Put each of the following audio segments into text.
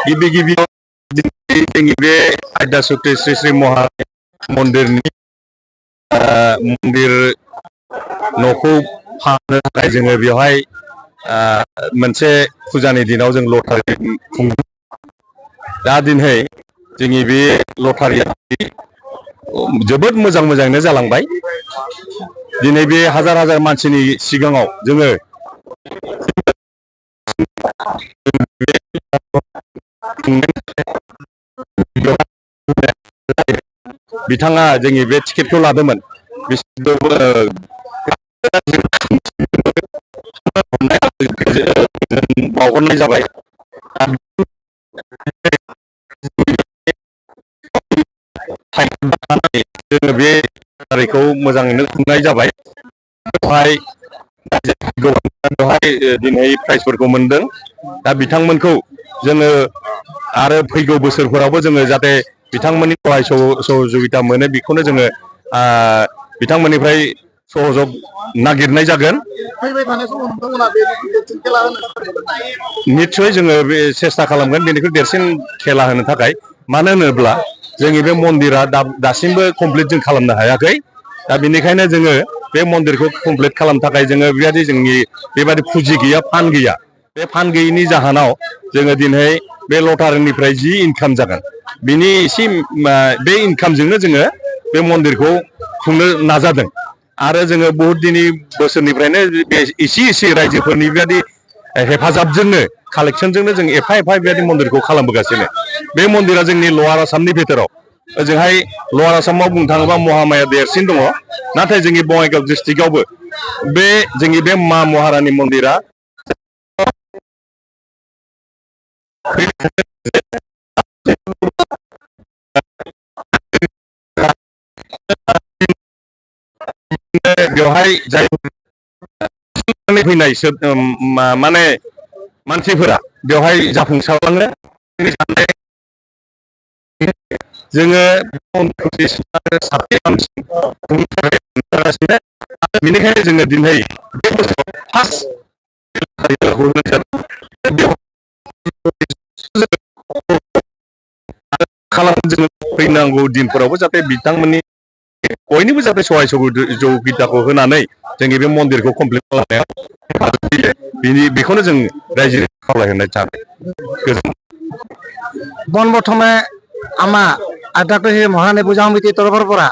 गिबि गिबियाव जोंनि बे आद्या शक्ति श्री श्री महारानी मन्दिरनि मन्दिर न'खौ फाहामनो थाखाय जोङो बेवहाय मोनसे फुजानि दिनाव जों लटारि खुंदों। दा दिनै जोंनि बे लटारिया जोबोद मोजाङैनो जालांबाय। दिनै बे हाजार हाजार मानसिनि सिगाङाव जोङो बिथाङा जोंनि बे टिकेटखौ लादोंमोन बावहरनाय जाबाय। जोङो बे तारिखखौ मोजाङैनो खुंनाय जाबाय। बेवहाय दिनै प्राइजफोरखौ मोनदों। दा बिथांमोनखौ जोङो आरो फैगौ बोसोरफोरावबो जोङो जाहाथे बिथांमोननि सहाय सहजुगिता मोनो बेखौनो जोङो बिथांमोननिफ्राय सहयोग नागिरनाय जागोन। निस्सय जोङो बे सेस्था खालामगोन बेनिख्रुइ देरसिन खेला होनो थाखाय। मानो होनोब्ला जोंनि बे मन्दिरा दासिमबो कमप्लिट जों खालामनो हायाखै। दा बेनिखायनो जोङो बे मन्दिरखौ कमप्लिट खालामनो थाखाय जोङो बेबायदि जोंनि बेबायदि पुँजि गैया, फान्ड गैया। बे फान्ड गैयैनि जाहोनाव जोङो दिनै बे लटारिनिफ्राय जि इनकाम जागोन बिनि एसे बे इनकामजोंनो जोङो बे मन्दिरखौ खुंनो नाजादों। आरो जोङो बहुद दिनै बोसोरनिफ्रायनो एसे रायजोफोरनि बेबायदि हेफाजाबजोंनो कालेक्सनजोंनो जों एफा बेबायदि मन्दिरखौ खालामबोगासिनो। बे मन्दिरा जोंनि लवार आसामनि भितराव ओजोंहाय लवार आसामाव बुंनो थाङोबा महामाया देरसिन दङ। नाथाय जोंनि बङाइगाव डिस्ट्रिक्टआवबो बे जोंनि बे मा महारानी मन्दिरा बेवहाय जाय फैनाय माने मानसिफोरा बेवहाय जाफुंसारलाङो। जोङो बेनिखायनो जोङो दिनै बे बोसोराव फार्स्ट जोङो फैनांगौ दिनफोरावबो जाहाथे बिथांमोननि बयनिबो जाहाथे सहाय सहजुगिताखौ होनानै जोंनि बे मन्दिरखौ कमप्लिट खालामनायाव बेखौनो जों रायजो खावलायहरनाय जाबाय। পোনপ্ৰথমে আমাৰ আধ্যাত্মিক মহাৰাণী পূজা সমিতিৰ তৰফৰ পৰা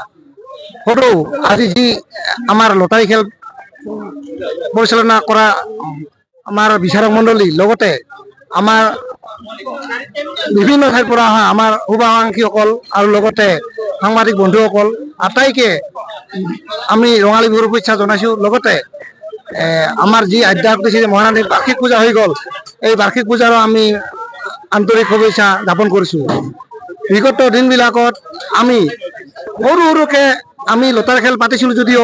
সৰু আজি যি আমাৰ লটাৰী খেল পৰিচালনা কৰা আমাৰ বিচাৰক মণ্ডলী, লগতে আমাৰ বিভিন্ন ঠাইৰ পৰা অহা আমাৰ শুভাকাংক্ষীসকল আৰু লগতে সাংবাদিক বন্ধুসকল আটাইকে আমি ৰঙালী বিহুৰ শুভেচ্ছা জনাইছোঁ। লগতে আমাৰ যি আধ্যাত্মিক মহাৰাণীৰ বাৰ্ষিক পূজা হৈ গ'ল, এই বাৰ্ষিক পূজাৰো আমি আন্তৰিক শুভেচ্ছা জ্ঞাপন কৰিছোঁ। বিগত দিনবিলাকত আমি সৰুকে আমি লটাৰী খেল পাতিছিলোঁ যদিও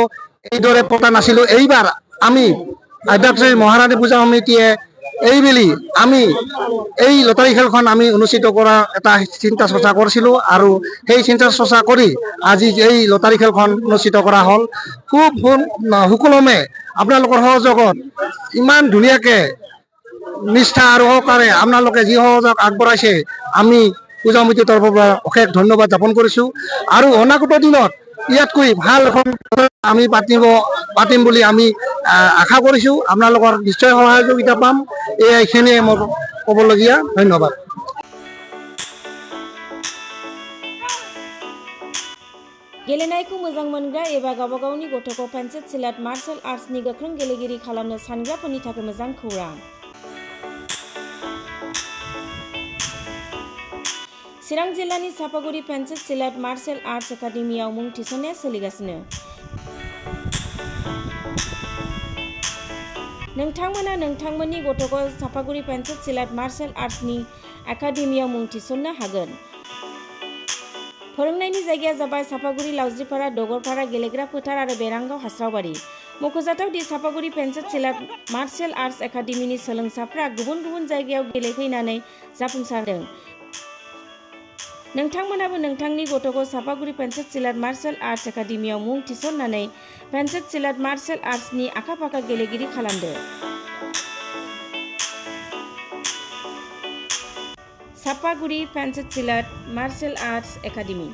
এইদৰে পতা নাছিলোঁ। এইবাৰ আমি আধ্যাত্মিক মহাৰাণী পূজা সমিতিয়ে এইবেলি আমি এই লটাৰী খেলখন আমি অনুষ্ঠিত কৰা এটা চিন্তা চৰ্চা কৰিছিলোঁ আৰু সেই চিন্তা চৰ্চা কৰি আজি এই লটাৰী খেলখন অনুষ্ঠিত কৰা হ'ল। খুব সুকলমে আপোনালোকৰ সহযোগত ইমান ধুনীয়াকৈ নিষ্ঠা আৰু সহকাৰে আপোনালোকে যি সহযোগ আগবঢ়াইছে আমি পূজা সমিতিৰ তৰফৰ পৰা অশেষ ধন্যবাদ জ্ঞাপন কৰিছোঁ। আৰু অনাগত দিনত ইয়াতকৈ ভাল এখন আমি পাতিম বুলি আমি আশা কৰিছোঁ। আপোনালোকৰ নিশ্চয় সহযোগিতা পাম। এইখিনিয়ে মোৰ ক'বলগীয়া। ধন্যবাদ। गेलेनायखौ मोजां मोनग्रा एबा गावबा गावनि गथ'खौ पेन्सिल सिलाट मार्शल आर्ट्सनि गोख्रों गेलेगिरि खालामनो सानग्राफोरनि थाखाय मोजां खौरां। चिरां जिल्लानि सापागुरि पेन्सिल सिलाट मार्शल आर्ट्स एकाडेमियाव मुं थिसननाया सोलिगासिनो। नोंथांमोना नोंथांमोननि गथ'खौ सापागुरि पेन्सिल सिलाट मार्शल आर्ट्सनि एकाडेमियाव मुं थिसननो हागोन। फोरोंनायनि जायगाया जाबाय सापागुरि लावज्रिपारा दगरपारा गेलेग्रा फोथार आरो बेरांगाव हास्रावबारि। मख'जाथाव दि सापागुरि पेन्सिल सिलाट मार्शल आर्ट्स एकाडेमिनि सोलोंसाफ्रा गुबुन गुबुन जायगायाव गेलेफैनानै जाफुंसारदों। नोंथांमोनाबो नोंथांनि गथ'खौ सापागुरि पेन्सिल सिलाट मार्शल आर्ट्स एकाडेमियाव मुं थिसननानै पेन्सिल सिलाट मार्शल आर्ट्सनि आखा-फाखा गेलेगिरि खालामदो। Sapaguri pencil सिलाट martial arts academy.